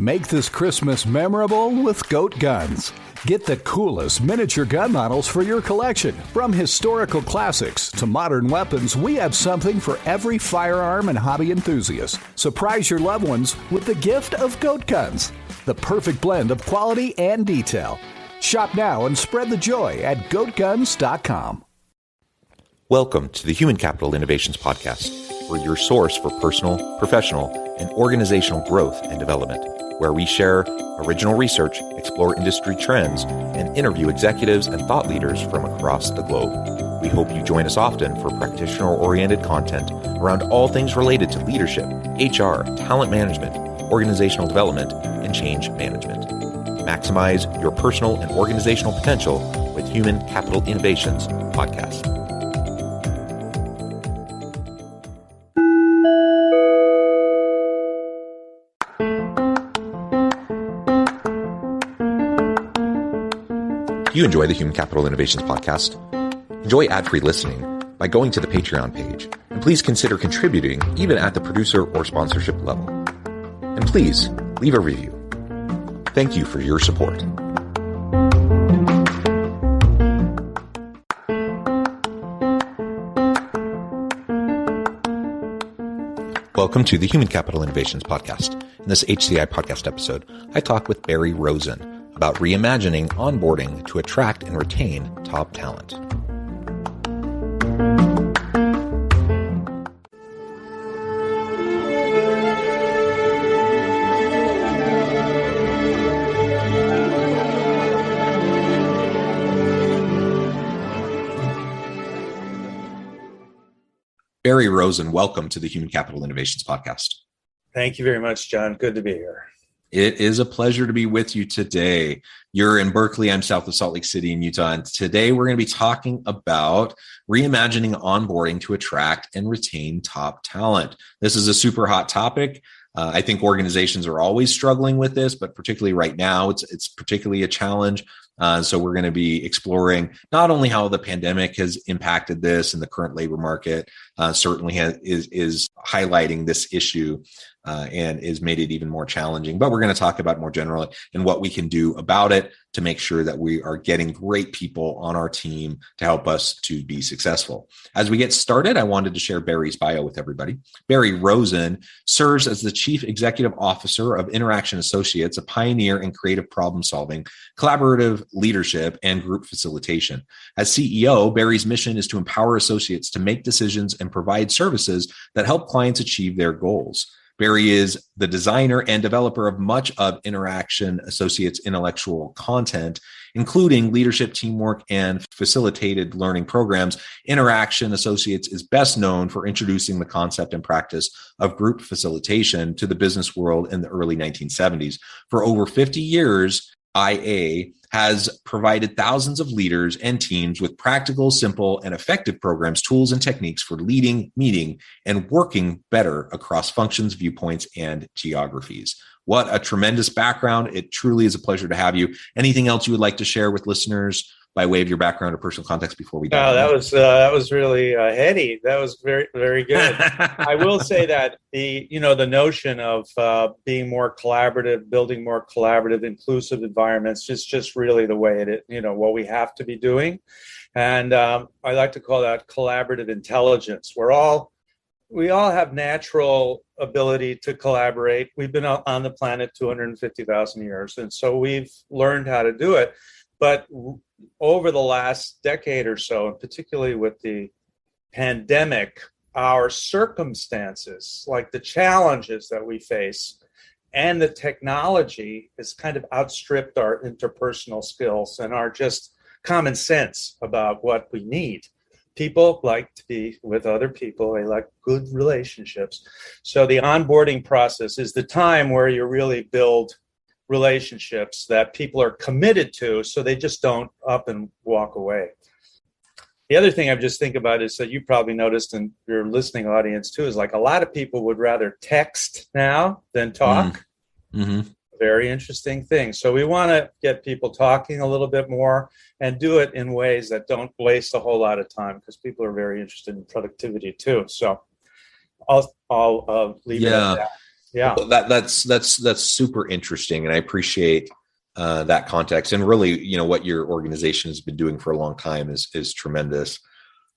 Make this Christmas memorable with Goat Guns. Get the coolest miniature gun models for your collection. From historical classics to modern weapons, we have something for every firearm and hobby enthusiast. Surprise your loved ones with the gift of Goat Guns, the perfect blend of quality and detail. Shop now and spread the joy at goatguns.com. Welcome to the Human Capital Innovations Podcast. We're your source for personal, professional, and organizational growth and development, where we share original research, explore industry trends, and interview executives and thought leaders from across the globe. We hope you join us often for practitioner-oriented content around all things related to leadership, HR, talent management, organizational development, and change management. Maximize your personal and organizational potential with Human Capital Innovations Podcast. If you enjoy the Human Capital Innovations Podcast, enjoy ad-free listening by going to the Patreon page, and please consider contributing even at the producer or sponsorship level. And please leave a review. Thank you for your support. Welcome to the Human Capital Innovations Podcast. In this HCI Podcast episode, I talk with Barry Rosen about reimagining onboarding to attract and retain top talent. Barry Rosen, welcome to the Human Capital Innovations Podcast. Thank you very much, John. Good to be here. It is a pleasure to be with you today. You're in Berkeley. I'm south of Salt Lake City in Utah. And today we're going to be talking about reimagining onboarding to attract and retain top talent. This is a super hot topic. I think organizations are always struggling with this, but particularly right now, it's particularly a challenge. So we're going to be exploring not only how the pandemic has impacted this and the current labor market, certainly is highlighting this issue and has made it even more challenging. But we're going to talk about more generally and what we can do about it to make sure that we are getting great people on our team to help us to be successful. As we get started, I wanted to share Barry's bio with everybody. Barry Rosen serves as the Chief Executive Officer of Interaction Associates, a pioneer in creative problem solving, collaborative leadership, and group facilitation. As CEO, Barry's mission is to empower associates to make decisions and provide services that help clients achieve their goals. Barry is the designer and developer of much of Interaction Associates' intellectual content, including leadership, teamwork, and facilitated learning programs. Interaction Associates is best known for introducing the concept and practice of group facilitation to the business world in the early 1970s. For over 50 years, IA has provided thousands of leaders and teams with practical, simple, and effective programs, tools, and techniques for leading, meeting, and working better across functions, viewpoints, and geographies. What a tremendous background. It truly is a pleasure to have you. Anything else you would like to share with listeners by way of your background or personal context before we dive in? That was really heady. That was very, very good. I will say that the notion of being more collaborative, building more collaborative, inclusive environments is just really the way it is, what we have to be doing. And I like to call that collaborative intelligence. We all have natural ability to collaborate. We've been on the planet 250,000 years, and so we've learned how to do it. But over the last decade or so, and particularly with the pandemic, our circumstances, like the challenges that we face, and the technology has kind of outstripped our interpersonal skills and our just common sense about what we need. People like to be with other people. They like good relationships. So the onboarding process is the time where you really build relationships that people are committed to, so they just don't up and walk away. The other thing I just think about is that you probably noticed in your listening audience too, is like a lot of people would rather text now than talk. Mm-hmm. Very interesting thing. So we want to get people talking a little bit more and do it in ways that don't waste a whole lot of time, because people are very interested in productivity too. So I'll leave it at that. Yeah. Well, that's super interesting, and I appreciate that context. And really, what your organization has been doing for a long time is tremendous.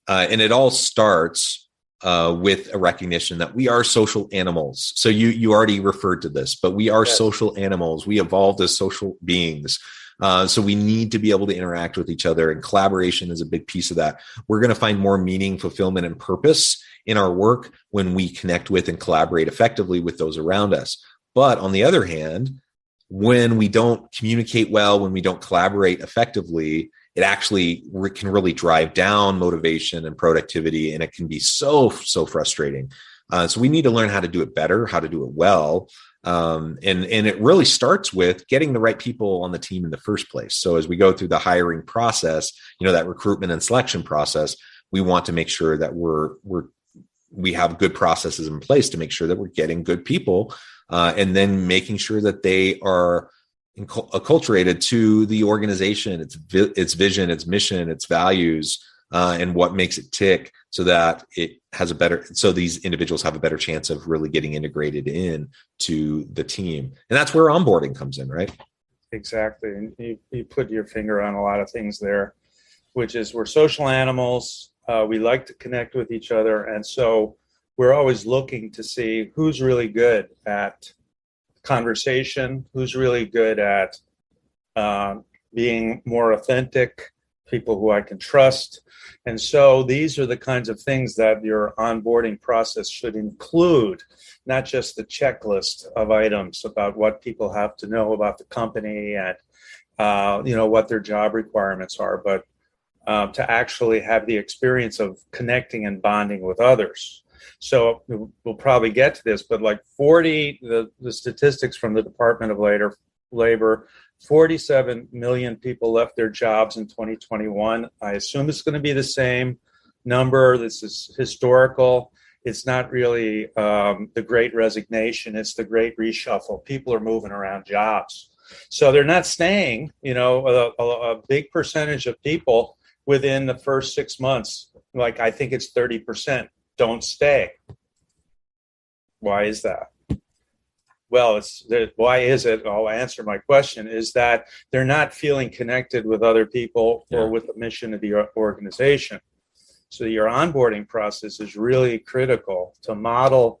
And it all starts with a recognition that we are social animals. So you already referred to this, but we are social animals. We evolved as social beings. So we need to be able to interact with each other, and collaboration is a big piece of that. We're going to find more meaning, fulfillment, and purpose in our work when we connect with and collaborate effectively with those around us. But on the other hand, when we don't communicate well, when we don't collaborate effectively, it actually can really drive down motivation and productivity, and it can be so frustrating. So we need to learn how to do it better, how to do it well. And it really starts with getting the right people on the team in the first place. So as we go through the hiring process, that recruitment and selection process, we want to make sure that we have good processes in place to make sure that we're getting good people, and then making sure that they are acculturated to the organization, its vision, its mission, its values, and what makes it tick, so that so these individuals have a better chance of really getting integrated in to the team. And that's where onboarding comes in, right? Exactly. And you put your finger on a lot of things there, which is we're social animals. We like to connect with each other. And so we're always looking to see who's really good at conversation, who's really good at being more authentic, people who I can trust. And so these are the kinds of things that your onboarding process should include, not just the checklist of items about what people have to know about the company and what their job requirements are, but to actually have the experience of connecting and bonding with others. So we'll probably get to this, but like the statistics from the Department of Labor, 47 million people left their jobs in 2021. I assume it's going to be the same number. This is historical. It's not really the Great Resignation. It's the Great Reshuffle. People are moving around jobs. So they're not staying. A big percentage of people within the first 6 months, like I think it's 30%, don't stay. Why is that? Well, why is it? I'll answer my question, is that they're not feeling connected with other people or with the mission of the organization. So your onboarding process is really critical to model,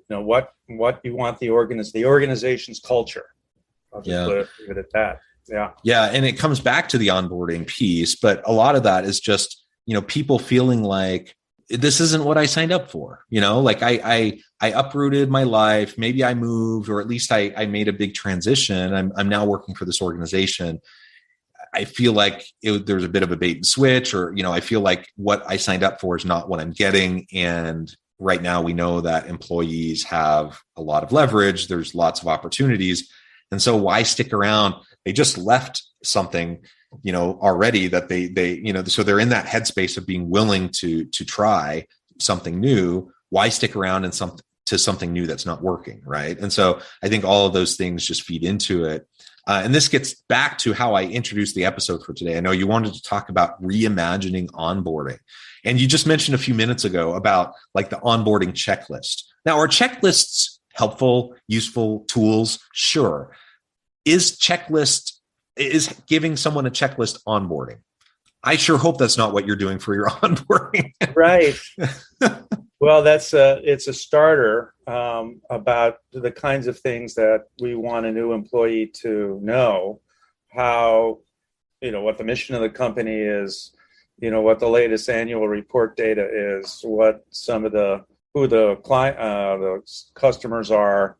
what you want the organization's culture. I'll just leave it at that. Yeah. And it comes back to the onboarding piece, but a lot of that is just, people feeling like this isn't what I signed up for. Like I uprooted my life. Maybe I moved, or at least I made a big transition. I'm now working for this organization. I feel like there's a bit of a bait and switch, or, I feel like what I signed up for is not what I'm getting. And right now we know that employees have a lot of leverage. There's lots of opportunities. And so why stick around? They just left something, already that they so they're in that headspace of being willing to try something new. Why stick around to something new that's not working, right? And so I think all of those things just feed into it. And this gets back to how I introduced the episode for today. I know you wanted to talk about reimagining onboarding. And you just mentioned a few minutes ago about like the onboarding checklist. Now, are checklists helpful, useful tools? Sure. Is giving someone a checklist onboarding? I sure hope that's not what you're doing for your onboarding. Right. Well, it's a starter about the kinds of things that we want a new employee to know, how, what the mission of the company is, what the latest annual report data is, what who the client, the customers are,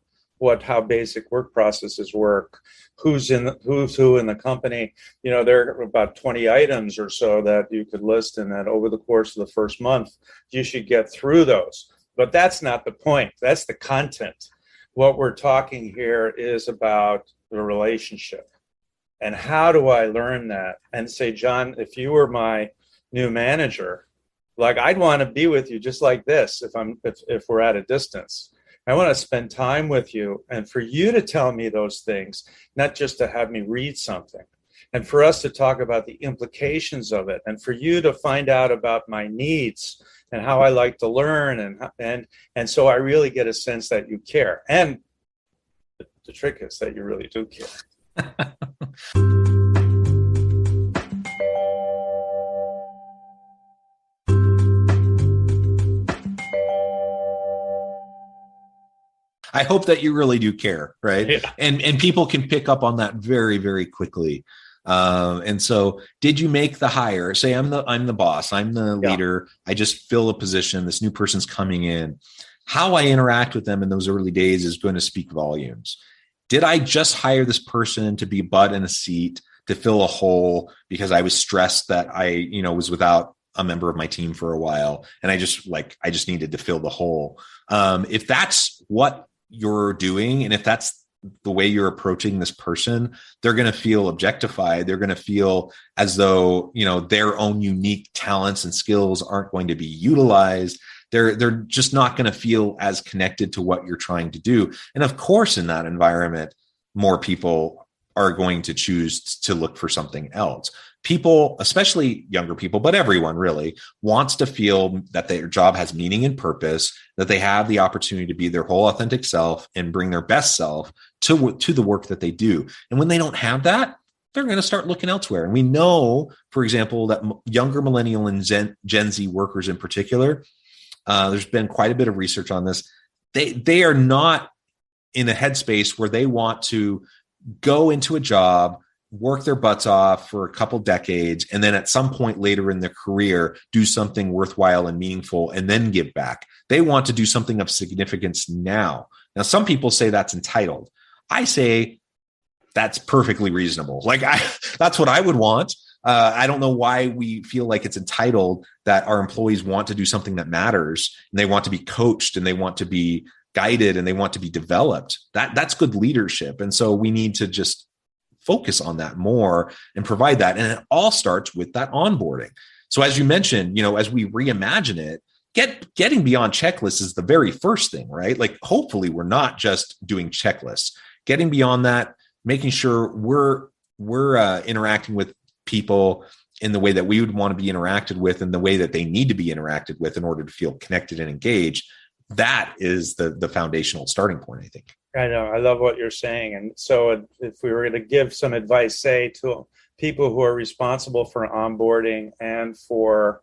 how basic work processes work, who's who in the company. There are about 20 items or so that you could list, and that over the course of the first month, you should get through those. But that's not the point. That's the content. What we're talking here is about the relationship. And how do I learn that? And say, John, if you were my new manager, like I'd want to be with you just like this if we're at a distance. I want to spend time with you and for you to tell me those things, not just to have me read something. and for us to talk about the implications of it, and for you to find out about my needs and how I like to learn, and so I really get a sense that you care. And the trick is that you really do care. I hope that you really do care, right? Yeah. And people can pick up on that very, very quickly. And so, did you make the hire? Say, I'm the boss, I'm the leader. I just fill a position. This new person's coming in. How I interact with them in those early days is going to speak volumes. Did I just hire this person to be a butt in a seat to fill a hole because I was stressed that I, was without a member of my team for a while, and I just needed to fill the hole? If that's what you're doing, and if that's the way you're approaching this person, they're going to feel objectified. They're going to feel as though, their own unique talents and skills aren't going to be utilized. They're just not going to feel as connected to what you're trying to do. And of course, in that environment, more people are going to choose to look for something else. People, especially younger people, but everyone really, wants to feel that their job has meaning and purpose, that they have the opportunity to be their whole authentic self and bring their best self to the work that they do. And when they don't have that, they're going to start looking elsewhere. And we know, for example, that younger millennial and Gen Z workers in particular, there's been quite a bit of research on this. They are not in a headspace where they want to go into a job, work their butts off for a couple decades, and then at some point later in their career, do something worthwhile and meaningful and then give back. They want to do something of significance now. Now, some people say that's entitled. I say that's perfectly reasonable. That's what I would want. I don't know why we feel like it's entitled that our employees want to do something that matters, and they want to be coached, and they want to be guided, and they want to be developed. That's good leadership. And so we need to just focus on that more and provide that. And it all starts with that onboarding. So as you mentioned, as we reimagine it, getting beyond checklists is the very first thing, right? Hopefully we're not just doing checklists, getting beyond that, making sure we're interacting with people in the way that we would want to be interacted with and the way that they need to be interacted with in order to feel connected and engaged. That is the foundational starting point, I think. I know. I love what you're saying. And so if we were going to give some advice, say, to people who are responsible for onboarding and for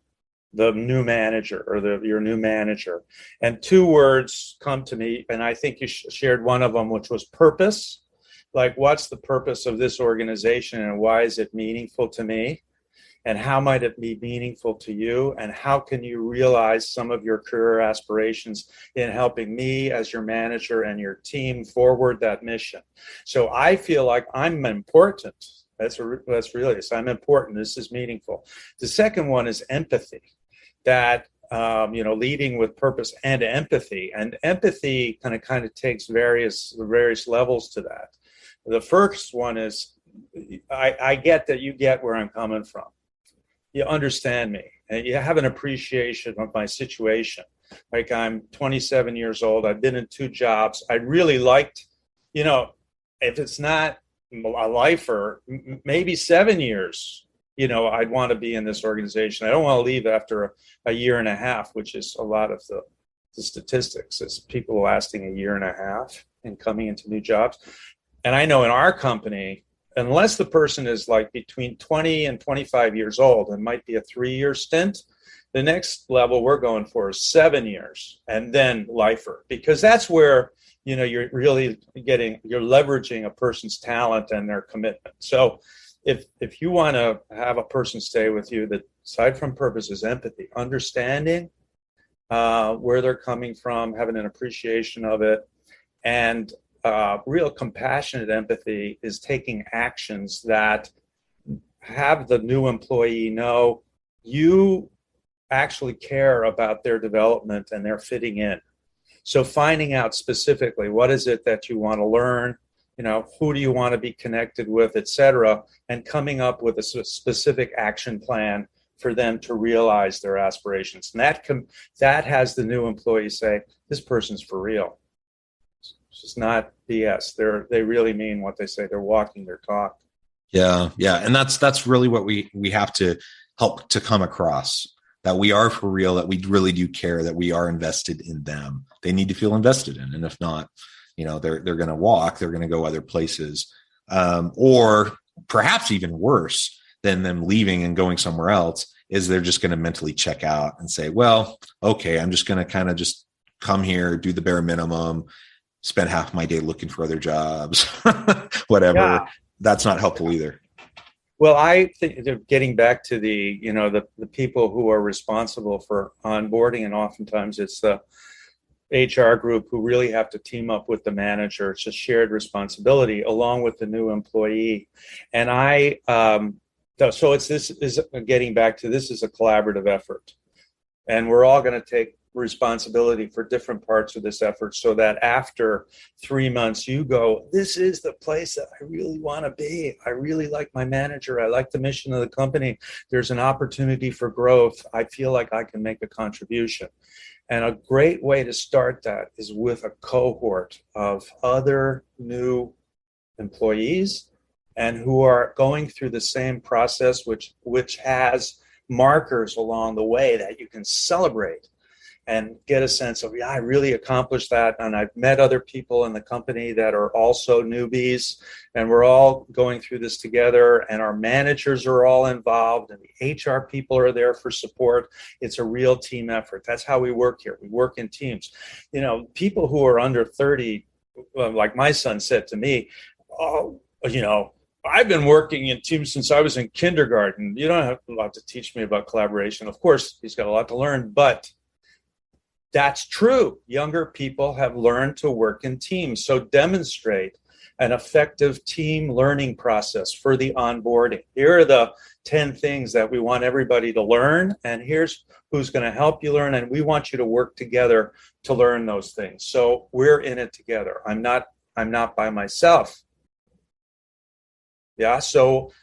the new manager or your new manager, and two words come to me, and I think you shared one of them, which was purpose. What's the purpose of this organization and why is it meaningful to me? And how might it be meaningful to you? And how can you realize some of your career aspirations in helping me as your manager and your team forward that mission? So I feel like I'm important. That's really this. I'm important. This is meaningful. The second one is empathy. That leading with purpose and empathy. And empathy kind of takes various levels to that. The first one is I get that you get where I'm coming from. You understand me, and you have an appreciation of my situation. I'm 27 years old. I've been in 2 jobs. I really liked, if it's not a lifer, maybe 7 years, I'd want to be in this organization. I don't want to leave after a year and a half, which is a lot of the statistics, is people lasting a year and a half and coming into new jobs. And I know in our company, unless the person is between 20 and 25 years old and might be a 3-year stint, the next level we're going for is 7 years and then lifer, because that's where, you're really you're leveraging a person's talent and their commitment. So if you want to have a person stay with you, that aside from purpose is empathy, understanding where they're coming from, having an appreciation of it, and real compassionate empathy is taking actions that have the new employee know you actually care about their development and their fitting in. So finding out specifically what is it that you want to learn, who do you want to be connected with, et cetera, and coming up with a specific action plan for them to realize their aspirations. And that has the new employee say, this person's for real. It's just not BS. They really mean what they say. They're walking their talk. Yeah. And that's really what we have to help to come across, that we are for real, that we really do care, that we are invested in them. They need to feel invested in. And if not, they're going to walk, they're going to go other places. Or perhaps even worse than them leaving and going somewhere else is they're just going to mentally check out and say, well, okay, I'm just going to kind of just come here, do the bare minimum, spend half my day looking for other jobs, whatever. Yeah. That's not helpful either. Well, I think getting back to the people who are responsible for onboarding, and oftentimes it's the HR group who really have to team up with the manager. It's a shared responsibility along with the new employee. And so this is getting back to, this is a collaborative effort. And we're all going to take responsibility for different parts of this effort, so that after 3 months you go, this is the place that I really want to be. I really like my manager. I like the mission of the company. There's an opportunity for growth. I feel like I can make a contribution. And a great way to start that is with a cohort of other new employees and who are going through the same process, which has markers along the way that you can celebrate and get a sense of, yeah, I really accomplished that. And I've met other people in the company that are also newbies, and we're all going through this together, and our managers are all involved, and the HR people are there for support. It's a real team effort. That's how we work here. We work in teams. People who are under 30, like my son said to me, I've been working in teams since I was in kindergarten. You don't have a lot to teach me about collaboration. Of course, he's got a lot to learn, but that's true. Younger people have learned to work in teams. So demonstrate an effective team learning process for the onboarding. Here are the 10 things that we want everybody to learn, and here's who's going to help you learn, and we want you to work together to learn those things. So we're in it together. I'm not by myself. Yeah, so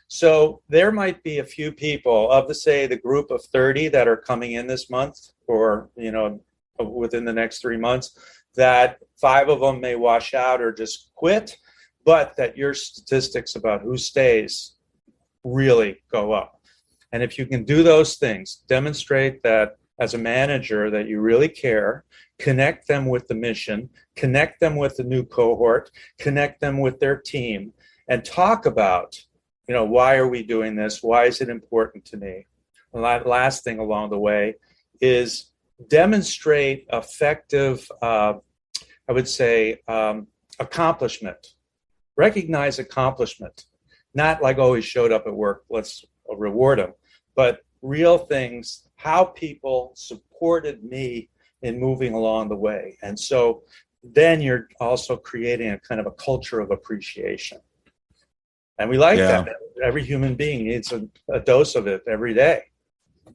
there might be a few people of the group of 30 that are coming in this month, or within the next 3 months, that 5 of them may wash out or just quit, but that your statistics about who stays really go up. And if you can do those things, demonstrate that as a manager that you really care, connect them with the mission, connect them with the new cohort, connect them with their team, and talk about, why are we doing this? Why is it important to me? And that last thing along the way is demonstrate effective, accomplishment. Recognize accomplishment. Not like, oh, he showed up at work, let's reward him. But real things, how people supported me in moving along the way. And so then you're also creating a kind of a culture of appreciation. And we like that. Every human being needs a dose of it every day.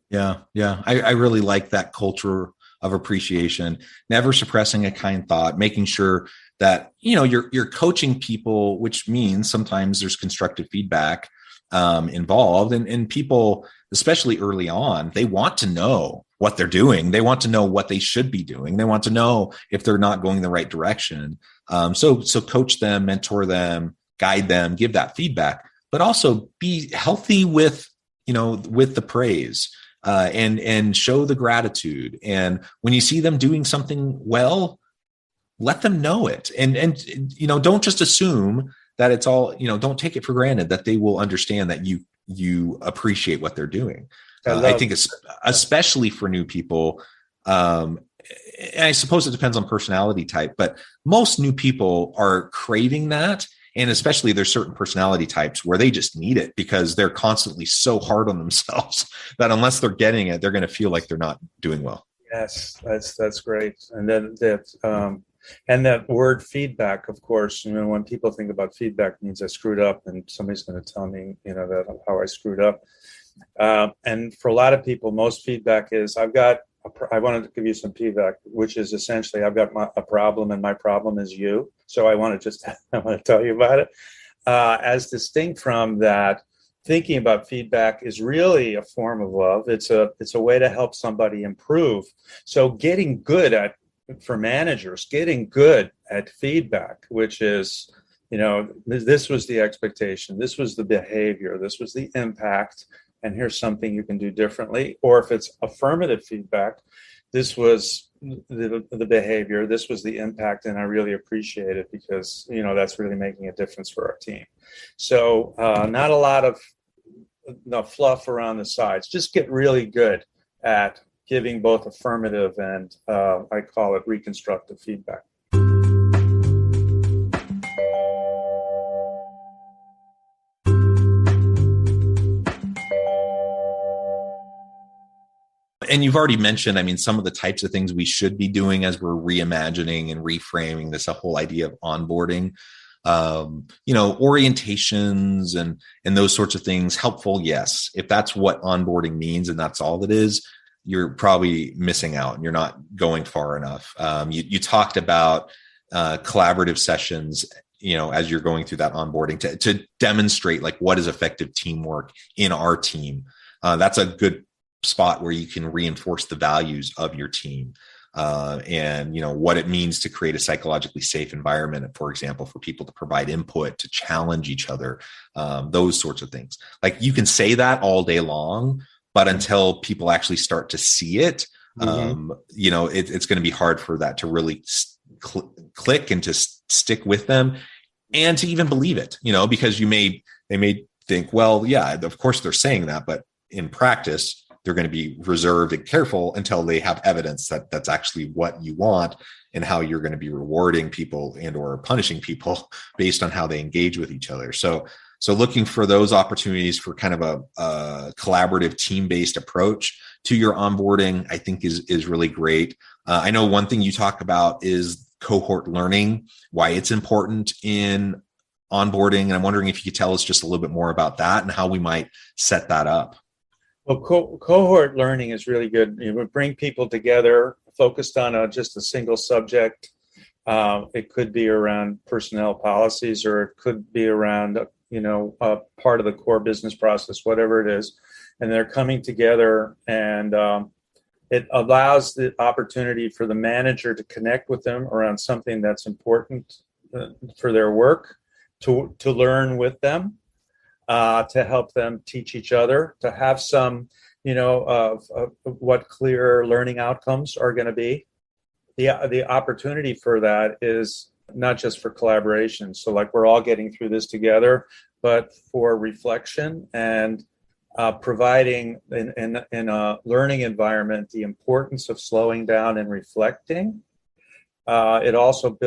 Yeah. I really like that culture of appreciation, never suppressing a kind thought, making sure that, you're coaching people, which means sometimes there's constructive feedback involved. And people, especially early on, they want to know what they're doing. They want to know what they should be doing. They want to know if they're not going the right direction. So coach them, mentor them, guide them, give that feedback, but also be healthy with the praise. And show the gratitude. And when you see them doing something well, let them know it. And don't just assume that it's all, don't take it for granted that they will understand that you appreciate what they're doing. I think it's especially for new people. And I suppose it depends on personality type, but most new people are craving that. And especially there's certain personality types where they just need it because they're constantly so hard on themselves that unless they're getting it, they're going to feel like they're not doing well. Yes, that's great. And then that word feedback, of course, when people think about feedback, it means I screwed up and somebody's going to tell me, that how I screwed up. And for a lot of people, most feedback is I wanted to give you some feedback, which is essentially I've got a problem and my problem is you. So I want to tell you about it. As distinct from that, thinking about feedback is really a form of love. It's a way to help somebody improve. So getting good for managers, getting good at feedback, which is, this was the expectation, this was the behavior, this was the impact, and here's something you can do differently. Or if it's affirmative feedback, this was the behavior, this was the impact, and I really appreciate it because, that's really making a difference for our team. So not a lot of fluff around the sides. Just get really good at giving both affirmative and I call it reconstructive feedback. And you've already mentioned, some of the types of things we should be doing as we're reimagining and reframing this whole idea of onboarding. Orientations and those sorts of things, helpful. Yes. If that's what onboarding means and that's all it is, you're probably missing out and you're not going far enough. You talked about collaborative sessions, as you're going through that onboarding to demonstrate like what is effective teamwork in our team. That's a good spot where you can reinforce the values of your team. And what it means to create a psychologically safe environment, for example, for people to provide input, to challenge each other, those sorts of things. Like you can say that all day long, but until people actually start to see it, it's going to be hard for that to really click and to stick with them and to even believe it, because they may think, well, yeah, of course they're saying that, but in practice, they're going to be reserved and careful until they have evidence that that's actually what you want and how you're going to be rewarding people and or punishing people based on how they engage with each other. So looking for those opportunities for kind of a collaborative team-based approach to your onboarding, I think is really great. I know one thing you talk about is cohort learning, why it's important in onboarding. And I'm wondering if you could tell us just a little bit more about that and how we might set that up. Well, cohort learning is really good. It would bring people together focused on just a single subject. It could be around personnel policies, or it could be around, a part of the core business process, whatever it is. And they're coming together, and it allows the opportunity for the manager to connect with them around something that's important for their work, to learn with them. To help them teach each other, to have some, of what clear learning outcomes are going to be. The opportunity for that is not just for collaboration. So like we're all getting through this together, but for reflection and providing in a learning environment the importance of slowing down and reflecting. It also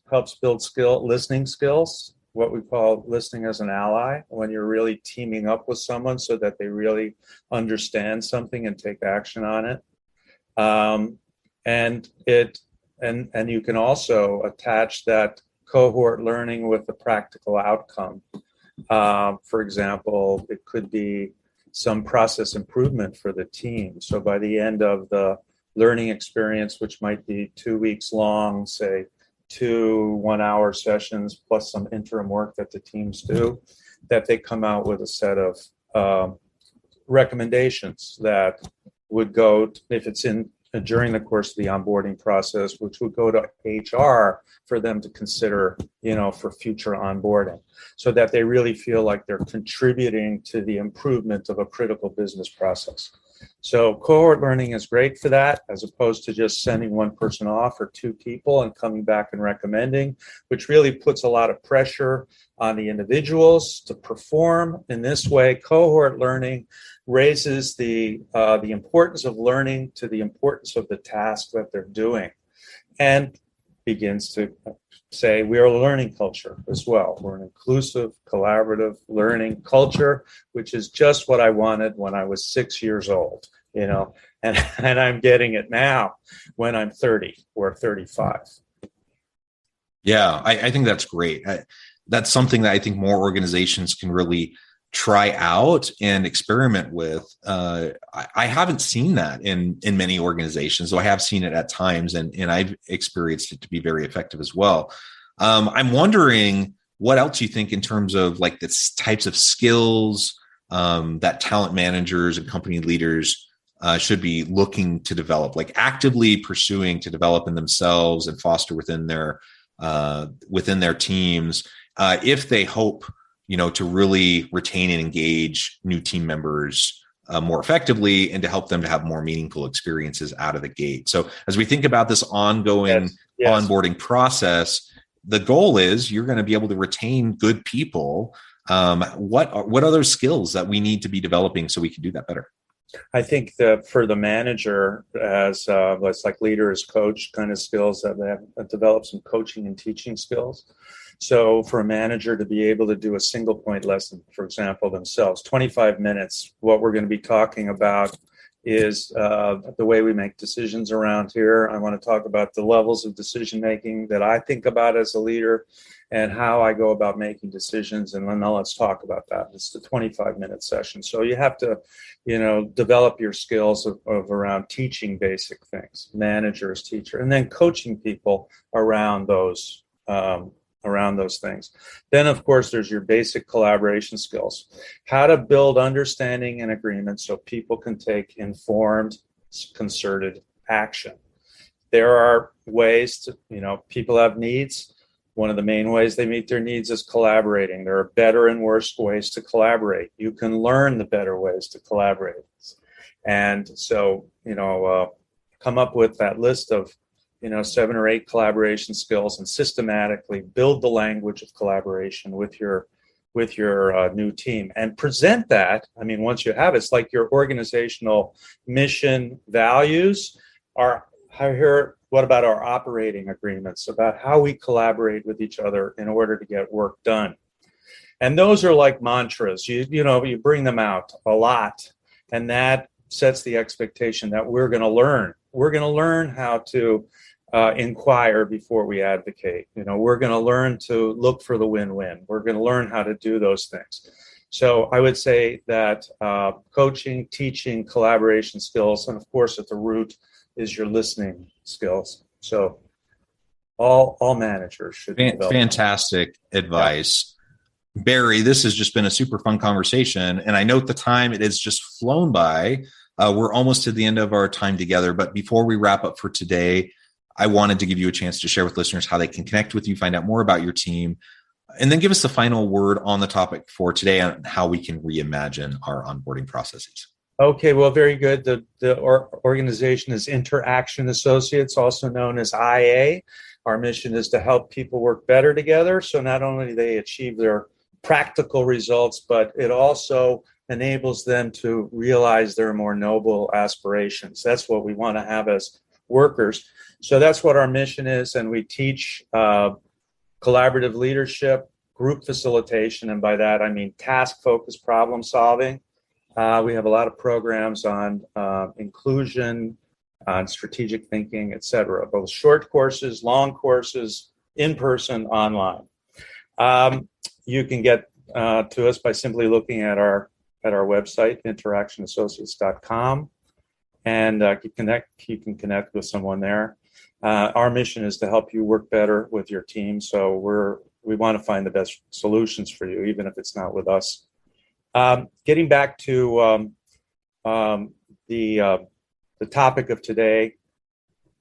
helps build listening skills, what we call listening as an ally, when you're really teaming up with someone so that they really understand something and take action on it. And you can also attach that cohort learning with the practical outcome. For example, it could be some process improvement for the team. So by the end of the learning experience, which might be 2 weeks long, say 2 1-hour sessions plus some interim work that the teams do, that they come out with a set of recommendations that would go if it's during the course of the onboarding process, which would go to HR for them to consider, for future onboarding, so that they really feel like they're contributing to the improvement of a critical business process. So cohort learning is great for that, as opposed to just sending one person off or 2 people and coming back and recommending, which really puts a lot of pressure on the individuals to perform. In this way, cohort learning raises the importance of learning to the importance of the task that they're doing, and begins to say we are a learning culture as well. We're an inclusive, collaborative learning culture, which is just what I wanted when I was 6 years old, and I'm getting it now when I'm 30 or 35. Yeah, I think that's great. That's something that I think more organizations can really try out and experiment with. I haven't seen that in many organizations, though I have seen it at times, and I've experienced it to be very effective as well. I'm wondering what else you think in terms of like the types of skills that talent managers and company leaders should be looking to develop, like actively pursuing to develop in themselves and foster within their teams. if they hope, to really retain and engage new team members more effectively, and to help them to have more meaningful experiences out of the gate. So as we think about this ongoing onboarding process, the goal is you're going to be able to retain good people. What other skills that we need to be developing so we can do that better? I think that for the manager, as it's like leader as coach kind of skills, that they have developed some coaching and teaching skills. So for a manager to be able to do a single point lesson, for example, themselves, 25 minutes, what we're going to be talking about is the way we make decisions around here. I want to talk about the levels of decision making that I think about as a leader and how I go about making decisions. And then let's talk about that. It's the 25-minute session. So you have to, develop your skills of around teaching basic things, managers, teacher, and then coaching people around those things. Then, of course, there's your basic collaboration skills, how to build understanding and agreement so people can take informed, concerted action. There are ways to, people have needs. One of the main ways they meet their needs is collaborating. There are better and worse ways to collaborate. You can learn the better ways to collaborate. And so, come up with that list of 7 or 8 collaboration skills and systematically build the language of collaboration with your new team and present that. I mean, once you have it, it's like your organizational mission values are here. What about our operating agreements about how we collaborate with each other in order to get work done? And those are like mantras. You bring them out a lot, and that sets the expectation that we're going to learn. We're going to learn how to inquire before we advocate. We're going to learn to look for the win-win. We're going to learn how to do those things. So I would say that coaching, teaching, collaboration skills, and of course at the root is your listening skills. So all managers should develop. Fantastic advice. Yeah. Barry, this has just been a super fun conversation, and I note the time, it has just flown by. We're almost to the end of our time together, but before we wrap up for today, I wanted to give you a chance to share with listeners how they can connect with you, find out more about your team, and then give us the final word on the topic for today on how we can reimagine our onboarding processes. Okay, well, very good. The organization is Interaction Associates, also known as IA. Our mission is to help people work better together. So not only do they achieve their practical results, but it also enables them to realize their more noble aspirations. That's what we want to have as workers. So that's what our mission is. And we teach collaborative leadership, group facilitation, and by that I mean task-focused problem solving. We have a lot of programs on inclusion, on strategic thinking, etc. Both short courses, long courses, in person, online. You can get to us by simply looking at our website, interactionassociates.com, and you can connect with someone there. Our mission is to help you work better with your team. So we want to find the best solutions for you, even if it's not with us. Getting back to the topic of today,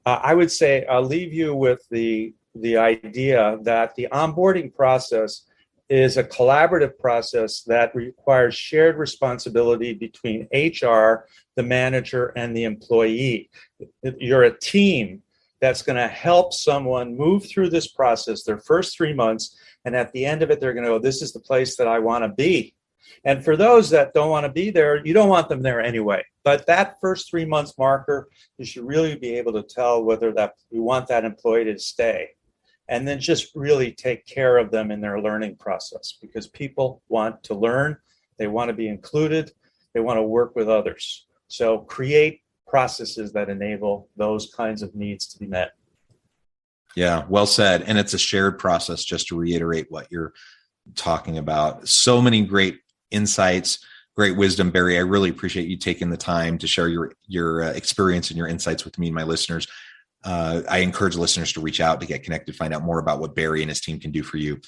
I would say I'll leave you with the idea that the onboarding process is a collaborative process that requires shared responsibility between HR, the manager, and the employee. You're a team that's going to help someone move through this process their first 3 months, and at the end of it, they're going to go, this is the place that I want to be. And for those that don't want to be there, you don't want them there anyway. But that first 3 months marker, you should really be able to tell whether that you want that employee to stay. And then just really take care of them in their learning process, because people want to learn, they want to be included, they want to work with others. So create processes that enable those kinds of needs to be met. Yeah, well said. And it's a shared process, just to reiterate what you're talking about. So many great insights, great wisdom, Barry. I really appreciate you taking the time to share your experience and your insights with me and my listeners. I encourage listeners to reach out, to get connected, find out more about what Barry and his team can do for you.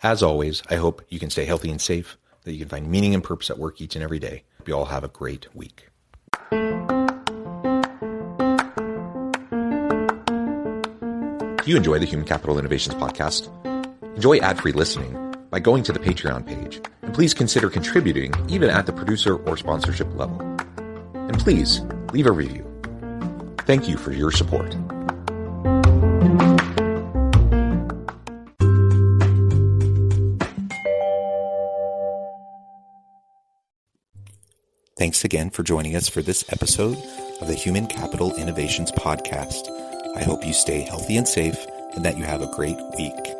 As always, I hope you can stay healthy and safe, that you can find meaning and purpose at work each and every day. Hope you all have a great week. If you enjoy the Human Capital Innovations podcast, Enjoy ad-free listening by going to the Patreon page, and please consider contributing even at the producer or sponsorship level. And please leave a review. Thank you for your support. Thanks again for joining us for this episode of the Human Capital Innovations Podcast. I hope you stay healthy and safe and that you have a great week.